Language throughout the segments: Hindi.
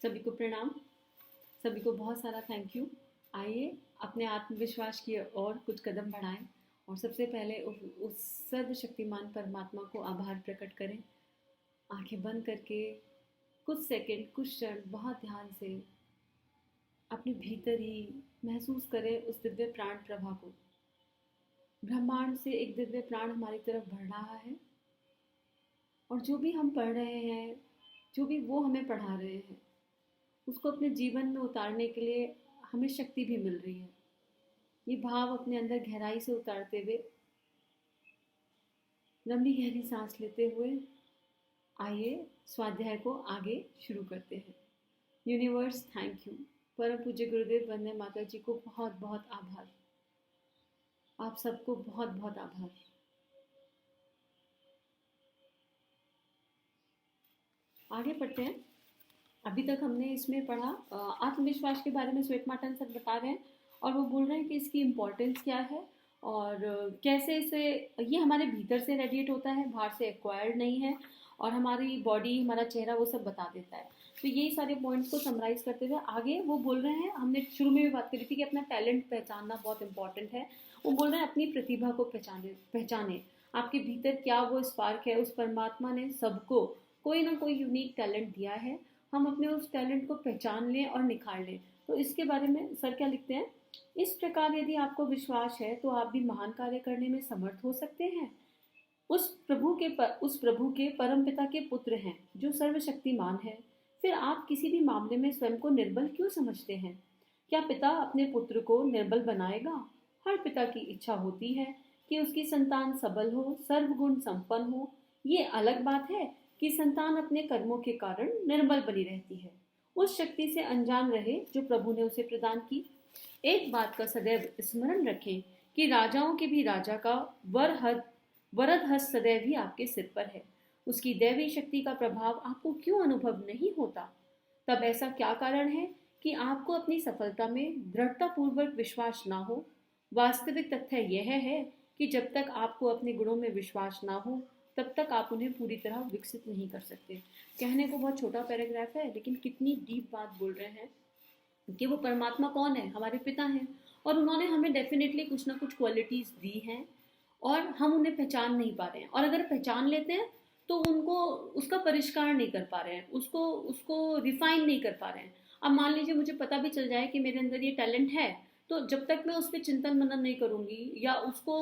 सभी को प्रणाम। सभी को बहुत सारा थैंक यू। आइए अपने आत्मविश्वास की ओर कुछ कदम बढ़ाएं और सबसे पहले उस सर्वशक्तिमान परमात्मा को आभार प्रकट करें। आंखें बंद करके कुछ सेकंड, कुछ क्षण बहुत ध्यान से अपने भीतर ही महसूस करें उस दिव्य प्राण प्रभा को। ब्रह्मांड से एक दिव्य प्राण हमारी तरफ बढ़ रहा है और जो भी हम पढ़ रहे हैं, जो भी वो हमें पढ़ा रहे हैं, उसको अपने जीवन में उतारने के लिए हमें शक्ति भी मिल रही है। ये भाव अपने अंदर गहराई से उतारते हुए लंबी गहरी सांस लेते हुए आइए स्वाध्याय को आगे शुरू करते हैं। Universe thank you. परम पूज्य गुरुदेव वंदे माता जी को बहुत बहुत आभार। आप सबको बहुत बहुत आभार। आगे पढ़ते हैं। अभी तक हमने इसमें पढ़ा आत्मविश्वास के बारे में। स्वेट मार्टन सर बता रहे हैं और वो बोल रहे हैं कि इसकी इम्पोर्टेंस क्या है और कैसे इसे, ये हमारे भीतर से रेडिएट होता है, बाहर से एक्वायर्ड नहीं है, और हमारी बॉडी, हमारा चेहरा वो सब बता देता है। तो यही सारे पॉइंट्स को समराइज करते हुए आगे वो बोल रहे हैं, हमने शुरू में भी बात करी थी कि अपना टैलेंट पहचानना बहुत इंपॉर्टेंट है। वो बोल रहे हैं अपनी प्रतिभा को पहचाने। आपके भीतर क्या वो स्पार्क है। उस परमात्मा ने सबको कोई ना कोई यूनिक टैलेंट दिया है। हम अपने उस टैलेंट को पहचान लें और निखार लें। तो इसके बारे में सर क्या लिखते हैं, इस प्रकार यदि आपको विश्वास है तो आप भी महान कार्य करने में समर्थ हो सकते हैं। उस प्रभु के परम पिता के पुत्र हैं जो सर्वशक्तिमान है। फिर आप किसी भी मामले में स्वयं को निर्बल क्यों समझते हैं। क्या पिता अपने पुत्र को निर्बल बनाएगा। हर पिता की इच्छा होती है कि उसकी संतान सबल हो, सर्वगुण संपन्न हो। ये अलग बात है कि संतान अपने कर्मों के कारण निर्बल बनी रहती है, उस शक्ति से अनजान रहे जो प्रभु ने उसे प्रदान की। एक बात का सदैव स्मरण रखें कि राजाओं के भी राजा का वरद हस्त सदैव ही आपके सिर पर है। उसकी दैवी शक्ति का प्रभाव आपको क्यों अनुभव नहीं होता। तब ऐसा क्या कारण है कि आपको अपनी सफलता में दृढ़ता पूर्वक विश्वास ना हो। वास्तविक तथ्य यह है कि जब तक आपको अपने गुणों में विश्वास ना हो तब तक आप उन्हें पूरी तरह विकसित नहीं कर सकते। कहने को बहुत छोटा पैराग्राफ है, लेकिन कितनी डीप बात बोल रहे हैं कि वो परमात्मा कौन है, हमारे पिता हैं, और उन्होंने हमें डेफिनेटली कुछ ना कुछ क्वालिटीज दी हैं और हम उन्हें पहचान नहीं पा रहे हैं। और अगर पहचान लेते हैं तो उनको, उसका परिष्कार नहीं कर पा रहे हैं, उसको उसको रिफाइन नहीं कर पा रहे हैं। अब मान लीजिए मुझे पता भी चल जाए कि मेरे अंदर ये टैलेंट है, तो जब तक मैं उस पर चिंतन मनन नहीं करूंगी या उसको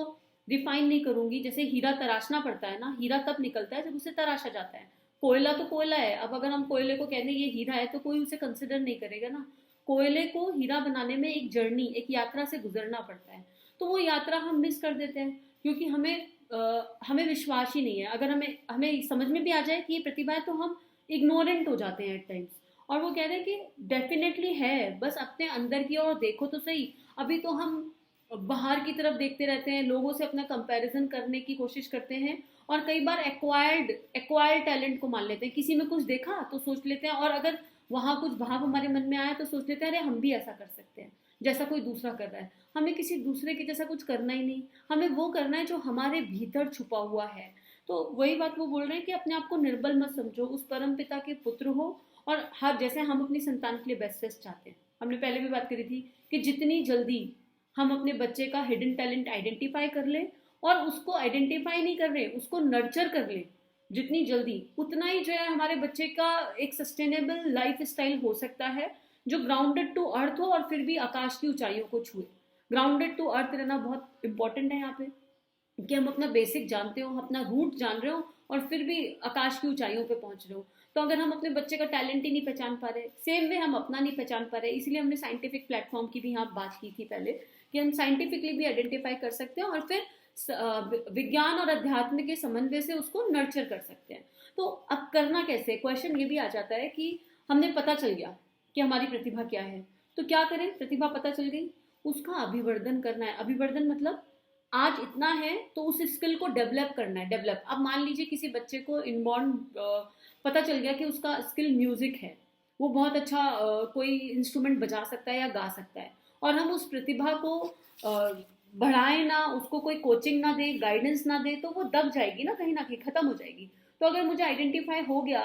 रिफाइन नहीं करूंगी, जैसे हीरा तराशना पड़ता है ना, हीरा तब निकलता है जब उसे तराशा जाता है। कोयला तो कोयला है। अब अगर हम कोयले को कहते हैं ये हीरा है तो कोई उसे कंसिडर नहीं करेगा ना। कोयले को हीरा बनाने में एक जर्नी, एक यात्रा से गुजरना पड़ता है। तो वो यात्रा हम मिस कर देते हैं क्योंकि हमें विश्वास ही नहीं है। अगर हमें हमें समझ में भी आ जाए कि ये प्रतिभा है तो हम इग्नोरेंट हो जाते हैं एट टाइम्स। और वो कह रहे हैं कि डेफिनेटली है, बस अपने अंदर की ओर देखो तो सही। अभी तो हम बाहर की तरफ देखते रहते हैं, लोगों से अपना कंपैरिजन करने की कोशिश करते हैं और कई बार एक्वायर्ड टैलेंट को मान लेते हैं। किसी में कुछ देखा तो सोच लेते हैं, और अगर वहां कुछ भाव हमारे मन में आया तो सोच लेते हैं अरे हम भी ऐसा कर सकते हैं जैसा कोई दूसरा कर रहा है। हमें किसी दूसरे के जैसा कुछ करना ही नहीं, हमें वो करना है जो हमारे भीतर छुपा हुआ है। तो वही बात वो बोल रहे हैं कि अपने आप को निर्बल मत समझो, उस परम पिता के पुत्र हो। और हर, जैसे हम अपनी संतान के लिए बेस्ट चाहते हैं, हमने पहले भी बात करी थी कि जितनी जल्दी हम अपने बच्चे का हिडन टैलेंट आइडेंटिफाई कर ले, और उसको आइडेंटिफाई नहीं कर रहे, उसको नर्चर कर ले जितनी जल्दी, उतना ही जो है हमारे बच्चे का एक सस्टेनेबल लाइफ स्टाइल हो सकता है जो ग्राउंडेड टू अर्थ हो और फिर भी आकाश की ऊंचाइयों को छुए। ग्राउंडेड टू अर्थ रहना बहुत इंपॉर्टेंट है यहाँ पे, कि हम अपना बेसिक जानते हो, अपना रूट जान रहे हो और फिर भी आकाश की ऊंचाइयों पे पहुंच रहे हो। तो अगर हम अपने बच्चे का टैलेंट ही नहीं पहचान पा रहे, सेम वे हम अपना नहीं पहचान पा रहे, इसलिए हमने साइंटिफिक प्लेटफॉर्म की भी यहाँ बात की थी पहले, कि हम साइंटिफिकली भी आइडेंटिफाई कर सकते हैं और फिर विज्ञान और अध्यात्म के समन्वय से उसको नर्चर कर सकते हैं। तो अब करना कैसे, क्वेश्चन ये भी आ जाता है कि हमने पता चल गया कि हमारी प्रतिभा क्या है, तो क्या करें। प्रतिभा पता चल गई, उसका अभिवर्धन करना है। अभिवर्धन मतलब आज इतना है तो उस स्किल को डेवलप करना है। डेवलप, अब मान लीजिए किसी बच्चे को इनबॉर्न पता चल गया कि उसका स्किल म्यूजिक है, वो बहुत अच्छा कोई इंस्ट्रूमेंट बजा सकता है या गा सकता है, और हम उस प्रतिभा को बढ़ाए ना, उसको कोई कोचिंग ना दे, गाइडेंस ना दे, तो वो दब जाएगी ना, कहीं खत्म हो जाएगी। तो अगर मुझे आइडेंटिफाई हो गया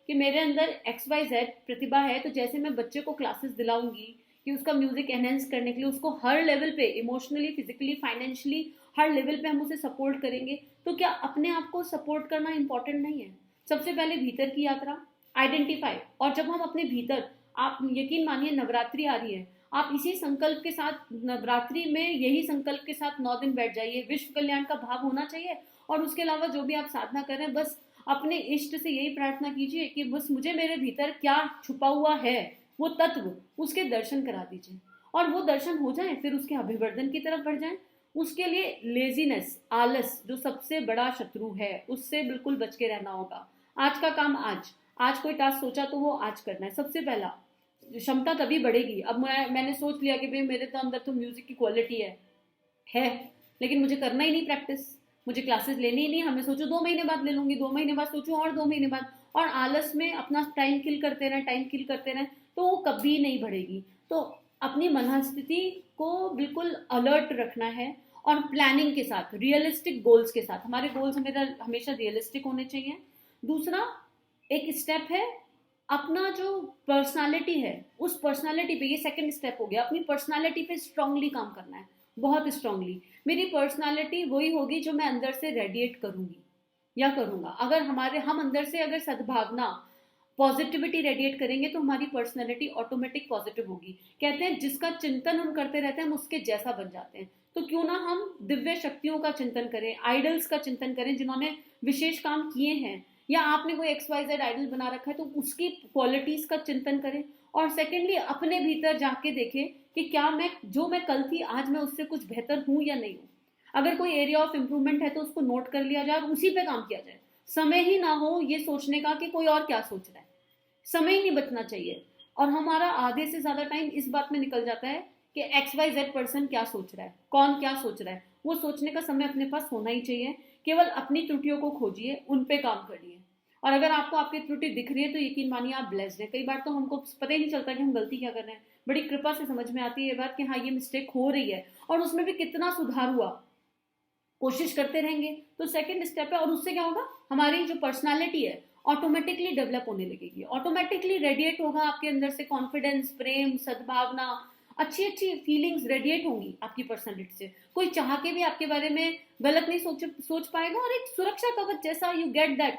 कि मेरे अंदर XYZ प्रतिभा है, तो जैसे मैं बच्चे को क्लासेस दिलाऊंगी कि उसका म्यूजिक एनहेंस करने के लिए उसको हर लेवल पे इमोशनली, फिजिकली, फाइनेंशियली हर लेवल पे हम उसे सपोर्ट करेंगे, तो क्या अपने आप को सपोर्ट करना इंपॉर्टेंट नहीं है? सबसे पहले भीतर की यात्रा आइडेंटिफाई, और जब हम अपने भीतर, आप यकीन मानिए नवरात्रि आ रही है, आप इसी संकल्प के साथ नवरात्रि में यही संकल्प के साथ 9 दिन बैठ जाइए, विश्व कल्याण का भाव होना चाहिए। और उसके अलावा जो भी आप साधना कर रहे हैं, बस अपने इष्ट से यही प्रार्थना कीजिए कि बस मुझे मेरे भीतर क्या छुपा हुआ है वो तत्व, उसके दर्शन करा दीजिए, और वो दर्शन हो जाए फिर उसके अभिवर्धन की तरफ बढ़ जाए। उसके लिए लेजीनेस, आलस जो सबसे बड़ा शत्रु है, उससे बिल्कुल बच के रहना होगा। आज का काम आज, आज कोई टास्क सोचा तो वो आज करना है सबसे पहला। क्षमता तभी बढ़ेगी। अब मैंने सोच लिया कि भाई मेरे तो अंदर तो म्यूजिक की क्वालिटी है, लेकिन मुझे करना ही नहीं प्रैक्टिस, मुझे क्लासेस लेनी ही नहीं, हमें सोचो 2 महीने बाद ले लूंगी, 2 महीने बाद सोचो और 2 महीने बाद, और आलस में अपना टाइम किल करते रहें, टाइम किल करते रहें, तो वो कभी नहीं बढ़ेगी। तो अपनी मनस्थिति को बिल्कुल अलर्ट रखना है, और प्लानिंग के साथ, रियलिस्टिक गोल्स के साथ। हमारे गोल्स हमेशा रियलिस्टिक होने चाहिए। दूसरा एक स्टेप है, अपना जो पर्सनालिटी है उस पर्सनालिटी पे, ये सेकंड स्टेप हो गया, अपनी पर्सनालिटी पे स्ट्रांगली काम करना है, बहुत स्ट्रांगली। मेरी पर्सनालिटी वही होगी जो मैं अंदर से रेडिएट करूंगी या करूंगा। अगर हम अंदर से अगर सद्भावना, पॉजिटिविटी रेडिएट करेंगे तो हमारी पर्सनालिटी ऑटोमेटिक पॉजिटिव होगी। कहते हैं जिसका चिंतन हम करते रहते हैं हम उसके जैसा बन जाते हैं। तो क्यों ना हम दिव्य शक्तियों का चिंतन करें, आइडल्स का चिंतन करें जिन्होंने विशेष काम किए हैं, या आपने कोई XYZ आइडल बना रखा है तो उसकी क्वालिटीज का चिंतन करें। और सेकेंडली अपने भीतर जाके देखें कि क्या मैं कल थी आज मैं उससे कुछ बेहतर हूं या नहीं हूं। अगर कोई एरिया ऑफ इम्प्रूवमेंट है तो उसको नोट कर लिया जाए और उसी पे काम किया जाए। समय ही ना हो ये सोचने का कि कोई और क्या सोच रहा है, समय ही नहीं बचना चाहिए। और हमारा आधे से ज्यादा टाइम इस बात में निकल जाता है कि XYZ पर्सन क्या सोच रहा है, कौन क्या सोच रहा है। वो सोचने का समय अपने पास होना ही चाहिए। केवल अपनी त्रुटियों को खोजिए, उन पे काम करिए, और अगर आपको आपकी त्रुटि दिख रही है तो यकीन मानिए आप ब्लेस्ड हैं। कई बार तो हमको पता ही नहीं चलता कि हम गलती क्या कर रहे हैं, बड़ी कृपा से समझ में आती है ये बात कि हाँ ये मिस्टेक हो रही है, और उसमें भी कितना सुधार हुआ। कोशिश करते रहेंगे तो सेकंड स्टेप है, और उससे क्या होगा, हमारी जो पर्सनालिटी है ऑटोमेटिकली डेवलप होने लगेगी, ऑटोमेटिकली रेडिएट होगा आपके अंदर से कॉन्फिडेंस, प्रेम, सद्भावना, अच्छी अच्छी फीलिंग्स रेडिएट होंगी आपकी पर्सनालिटी से। कोई चाह के भी आपके बारे में गलत नहीं सोच पाएगा, और एक सुरक्षा कवच जैसा यू गेट दैट,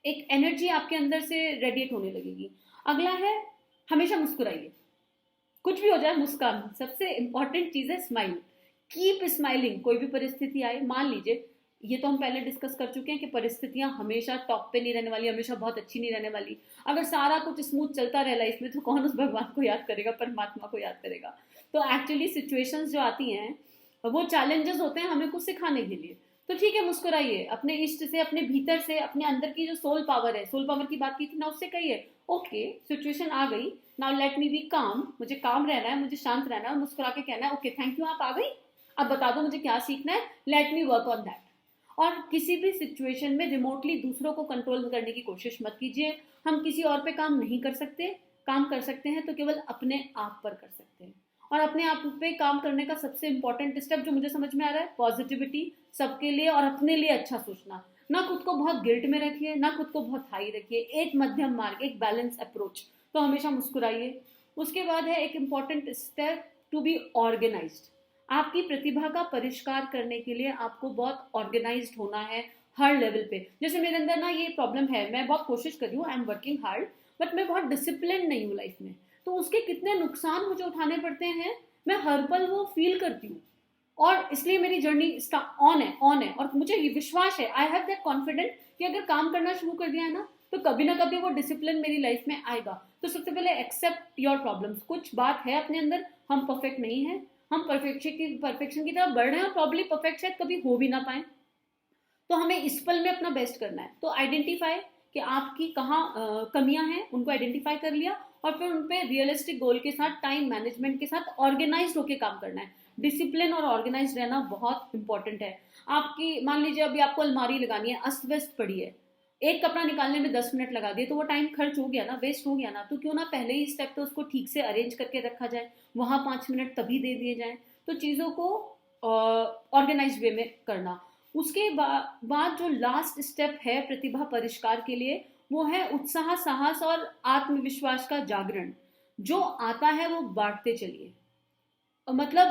एक एनर्जी आपके अंदर से रेडिएट होने लगेगी। अगला है, हमेशा मुस्कुराइए, कुछ भी हो जाए मुस्कान, सबसे इंपॉर्टेंट चीज है स्माइल। Keep smiling. कोई भी परिस्थिति आए, मान लीजिए, ये तो हम पहले डिस्कस कर चुके हैं कि परिस्थितियां हमेशा टॉप पे नहीं रहने वाली, हमेशा बहुत अच्छी नहीं रहने वाली। अगर सारा कुछ स्मूथ चलता रहे लाइफ में तो कौन उस भगवान को याद करेगा, परमात्मा को याद करेगा। तो एक्चुअली सिचुएशंस जो आती हैं वो चैलेंजेस होते हैं हमें कुछ सिखाने के लिए। तो ठीक है, मुस्कुराइए, अपने इष्ट से, अपने भीतर से, अपने अंदर की जो सोल पावर है, सोल पावर की बात की थी ना, उससे कहिए ओके सिचुएशन आ गई, नाउ लेट मी बी काम, मुझे काम रहना है, मुझे शांत रहना है, और मुस्कुरा के कहना है ओके थैंक यू, आप आ गई, अब बता दो मुझे क्या सीखना है, let me work on that. और किसी भी सिचुएशन में रिमोटली दूसरों को कंट्रोल करने की कोशिश मत कीजिए। हम किसी और पे काम नहीं कर सकते, काम कर सकते हैं तो केवल अपने आप पर कर सकते हैं। और अपने आप पे काम करने का सबसे इंपॉर्टेंट स्टेप जो मुझे समझ में आ रहा है, पॉजिटिविटी, सबके लिए और अपने लिए अच्छा सोचना। ना खुद को बहुत गिल्ट में रखिए, ना खुद को बहुत हाई रखिए, एक मध्यम मार्ग, एक बैलेंस अप्रोच। तो हमेशा मुस्कुराइए। उसके बाद है एक important step, to be organised. आपकी प्रतिभा का परिष्कार करने के लिए आपको बहुत ऑर्गेनाइज्ड होना है हर लेवल पे। जैसे मेरे अंदर ना ये प्रॉब्लम है, मैं बहुत कोशिश कर रही हूँ, I am working hard, but मैं बहुत डिसिप्लिन नहीं हूँ लाइफ में। तो उसके कितने नुकसान मुझे उठाने पड़ते हैं, मैं हर पल वो फील करती हूँ। और इसलिए मेरी जर्नी ऑन है, और मुझे विश्वास है, आई हैव दैट कॉन्फिडेंट कि अगर काम करना शुरू कर दिया है ना तो कभी ना कभी वो डिसिप्लिन मेरी लाइफ में आएगा। तो सबसे पहले एक्सेप्ट योर प्रॉब्लम्स। कुछ बात है अपने अंदर, हम परफेक्ट नहीं है, हम परफेक्शन की तरफ बढ़ रहे हैं, और प्रॉब्ली परफेक्ट शायद कभी हो भी ना पाए। तो हमें इस पल में अपना बेस्ट करना है। तो आइडेंटिफाई कि आपकी कहाँ कमियां हैं, उनको आइडेंटिफाई कर लिया, और फिर उन पे रियलिस्टिक गोल के साथ, टाइम मैनेजमेंट के साथ ऑर्गेनाइज होकर काम करना है। डिसिप्लिन और ऑर्गेनाइज रहना बहुत इंपॉर्टेंट है। आपकी मान लीजिए अभी आपको अलमारी लगानी है, अस्त व्यस्त पड़ी है, एक कपड़ा निकालने में 10 मिनट लगा दिए तो वो टाइम खर्च हो गया ना, वेस्ट हो गया ना। तो क्यों ना पहले ही स्टेप पे उसको ठीक से अरेंज करके रखा जाए, वहां 5 मिनट तभी दे दिए जाए। तो चीजों को ऑर्गेनाइज वे में करना। उसके बाद जो लास्ट स्टेप है प्रतिभा परिष्कार के लिए, वो है उत्साह, साहस और आत्मविश्वास का जागरण। जो आता है वो बांटते चलिए, मतलब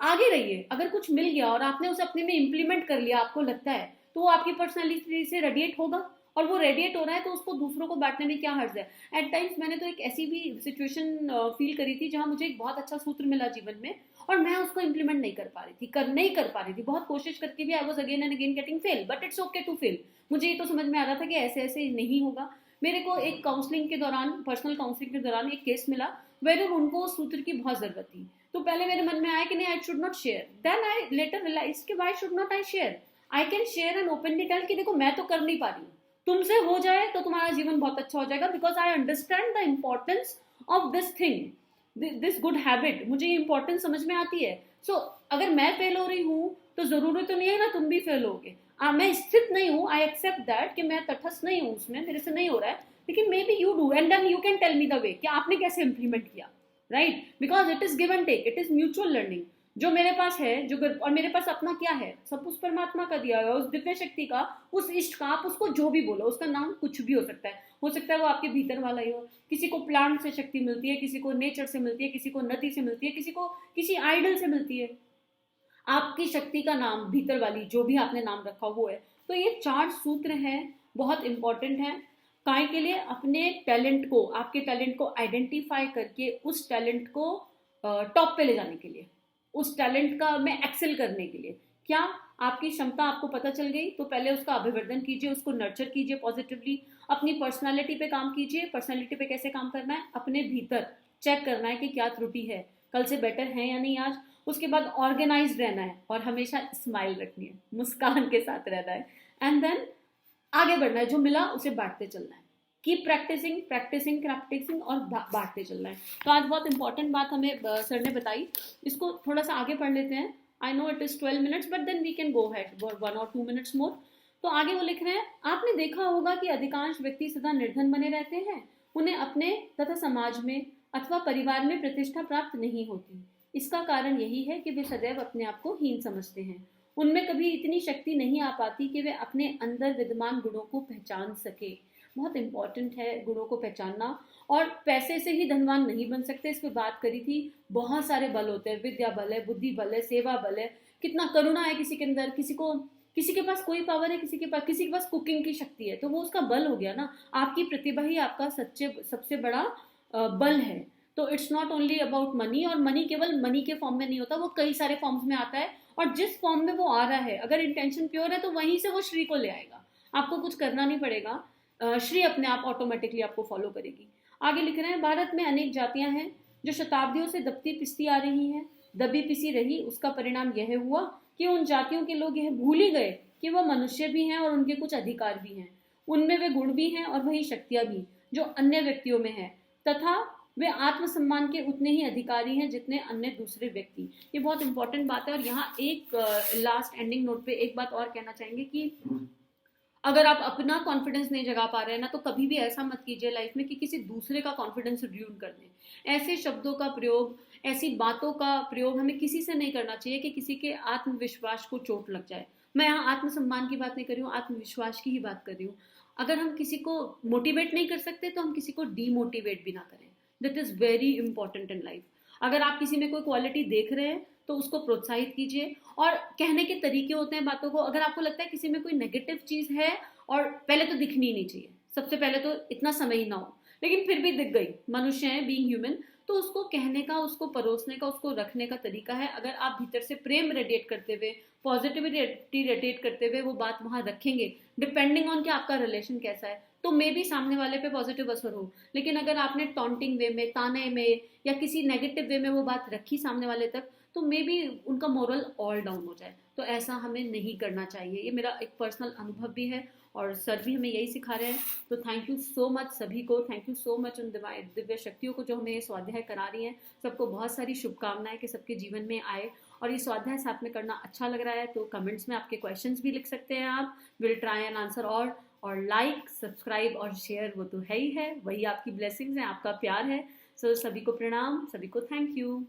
आगे रहिए। अगर कुछ मिल गया और आपने उसे अपने में इम्प्लीमेंट कर लिया, आपको लगता है, तो वो आपकी पर्सनैलिटी से रेडिएट होगा, और वो रेडिएट हो रहा है तो उसको दूसरों को बांटने में क्या हर्ज है। एट टाइम्स मैंने तो एक ऐसी भी सिचुएशन फील करी थी जहां मुझे एक बहुत अच्छा सूत्र मिला जीवन में, और मैं उसको इम्प्लीमेंट नहीं कर पा रही थी, नहीं कर पा रही थी, बहुत कोशिश करके भी I was again and again getting fail, but it's okay to fail. मुझे ये तो समझ में आ रहा था कि ऐसे ऐसे नहीं होगा। मेरे को एक काउंसलिंग के दौरान, पर्सनल काउंसलिंग के दौरान एक केस मिला वेर उनको सूत्र की बहुत जरूरत थी। तो पहले मेरे मन में आया कि नहीं, I should not share, then I later realise कि why should not I share. I can share and openly tell कि देखो मैं तो कर नहीं पा रही हूँ, तुमसे हो जाए तो तुम्हारा जीवन बहुत अच्छा हो जाएगा, because I understand the importance of this thing, this good habit, मुझे ये इंपॉर्टेंस समझ में आती है। सो अगर मैं फेल हो रही हूँ तो जरूरी तो नहीं है ना तुम भी फेल होगे। मैं स्थित नहीं हूँ, आई एक्सेप्ट दैट कि मैं तटस्थ नहीं हूँ उसमें, मेरे से नहीं हो रहा है, लेकिन maybe you do and then you can tell me the way कि आपने कैसे इंप्लीमेंट किया, right? Because it is give and take, it is mutual learning. जो मेरे पास है, जो और मेरे पास अपना क्या है, सब उस परमात्मा का दिया हुआ, उस दिव्य शक्ति का, उस इष्ट का, आप उसको जो भी बोलो, उसका नाम कुछ भी हो सकता है। हो सकता है वो आपके भीतर वाला ही हो। किसी को प्लांट से शक्ति मिलती है, किसी को नेचर से मिलती है, किसी को नदी से मिलती है, किसी को किसी आइडल से मिलती है। आपकी शक्ति का नाम भीतर वाली जो भी आपने नाम रखा हुआ है। तो ये 4 सूत्र हैं, बहुत इंपॉर्टेंट है। काय के लिए? अपने टैलेंट को, आपके टैलेंट को आइडेंटिफाई करके उस टैलेंट को टॉप पे ले जाने के लिए, उस टैलेंट का में एक्सेल करने के लिए। क्या आपकी क्षमता आपको पता चल गई तो पहले उसका अभिवर्धन कीजिए, उसको नर्चर कीजिए पॉजिटिवली। अपनी पर्सनालिटी पे काम कीजिए। पर्सनालिटी पे कैसे काम करना है? अपने भीतर चेक करना है कि क्या त्रुटि है, कल से बेटर है या नहीं आज। उसके बाद ऑर्गेनाइज रहना है और हमेशा स्माइल रखनी है, मुस्कान के साथ रहना है, एंड देन आगे बढ़ना है। जो मिला उसे बांटते चलना है। कीप प्रैक्टिसिंग प्रैक्टिसिंग प्रैक्टिसिंग और बांटते चलना है। तो आज बहुत इंपॉर्टेंट बात हमें सर ने बताई, इसको थोड़ा सा आगे पढ़ लेते हैं। I know it is 12 minutes but then we can go ahead 1 or 2 minutes more. तो आगे वो लिख रहे हैं, आपने देखा होगा कि अधिकांश व्यक्ति सदा निर्धन बने रहते हैं, उन्हें अपने तथा समाज में अथवा परिवार में प्रतिष्ठा प्राप्त नहीं होती। इसका कारण यही है कि वे सदैव अपने आप को हीन समझते हैं। उनमें कभी इतनी शक्ति नहीं आ पाती कि वे अपने अंदर विद्यमान गुणों को पहचान सके। बहुत इंपॉर्टेंट है गुणों को पहचानना। और पैसे से ही धनवान नहीं बन सकते, इस पे बात करी थी। बहुत सारे बल होते हैं, विद्या बल है, बुद्धि बल है, सेवा बल है, कितना करुणा है किसी के अंदर, किसी के पास कोई पावर है, किसी के पास कुकिंग की शक्ति है, तो वो उसका बल हो गया ना। आपकी प्रतिभा ही आपका सबसे बड़ा बल है। तो it's not only about money, और मनी केवल मनी के फॉर्म में नहीं होता, वो कई सारे फॉर्म्स में आता है। और जिस फॉर्म में वो आ रहा है, अगर इंटेंशन प्योर है तो वहीं से वो श्री को ले आएगा, आपको कुछ करना नहीं पड़ेगा। श्री अपने आप ऑटोमेटिकली आपको फॉलो करेगी। आगे लिख रहे हैं, भारत में अनेक जातियां हैं जो शताब्दियों से दबती पिसती आ रही हैं, दबी पिसी रही। उसका परिणाम यह हुआ कि उन जातियों के लोग यह भूल ही गए कि वह मनुष्य भी हैं और उनके कुछ अधिकार भी हैं, उनमें वे गुण भी हैं और वही शक्तियां भी जो अन्य व्यक्तियों में है, तथा वे आत्मसम्मान के उतने ही अधिकारी हैं जितने अन्य दूसरे व्यक्ति। ये बहुत इंपॉर्टेंट बात है। और यहाँ एक लास्ट एंडिंग नोट पे एक बात और कहना चाहेंगे कि अगर आप अपना कॉन्फिडेंस नहीं जगा पा रहे हैं ना, तो कभी भी ऐसा मत कीजिए लाइफ में कि किसी दूसरे का कॉन्फिडेंस ड्यून कर दें। ऐसे शब्दों का प्रयोग, ऐसी बातों का प्रयोग हमें किसी से नहीं करना चाहिए कि किसी के आत्मविश्वास को चोट लग जाए। मैं यहाँ आत्मसम्मान की बात नहीं कर रही हूँ, आत्मविश्वास की ही बात कर रही हूँ। अगर हम किसी को मोटिवेट नहीं कर सकते तो हम किसी को डीमोटिवेट भी ना करें। That is very important in life. अगर आप किसी में कोई क्वालिटी देख रहे हैं तो उसको प्रोत्साहित कीजिए। और कहने के तरीके होते हैं बातों को। अगर आपको लगता है किसी में कोई नेगेटिव चीज है, और पहले तो दिखनी ही नहीं चाहिए, सबसे पहले तो इतना समय ही ना हो, लेकिन फिर भी दिख गई, मनुष्य है, बीइंग ह्यूमन, तो उसको कहने का, उसको परोसने का, उसको रखने का तरीका है। अगर आप भीतर से प्रेम रेडिएट करते हुए, पॉजिटिविटी रेडिएट करते हुए वो बात वहां रखेंगे, डिपेंडिंग ऑन कि आपका रिलेशन कैसा है, तो मे भी सामने वाले पे पॉजिटिव असर हो। लेकिन अगर आपने टॉन्टिंग वे में, ताने में या किसी नेगेटिव वे में वो बात रखी सामने वाले तक, तो मे बी उनका मोरल ऑल डाउन हो जाए। तो ऐसा हमें नहीं करना चाहिए। ये मेरा एक पर्सनल अनुभव भी है और सर भी हमें यही सिखा रहे हैं। तो थैंक यू सो मच सभी को, थैंक यू सो मच उन दिव्य शक्तियों को जो हमें ये स्वाध्याय करा रही हैं। सबको बहुत सारी शुभकामनाएं कि सबके जीवन में आए। और ये स्वाध्याय साथ में करना अच्छा लग रहा है तो कमेंट्स में आपके क्वेश्चंस भी लिख सकते हैं आप, विल ट्राई एंड आंसर। और लाइक, सब्सक्राइब और शेयर वो तो है ही है, वही आपकी ब्लेसिंग्स हैं, आपका प्यार है। सो सभी को प्रणाम, सभी को थैंक यू।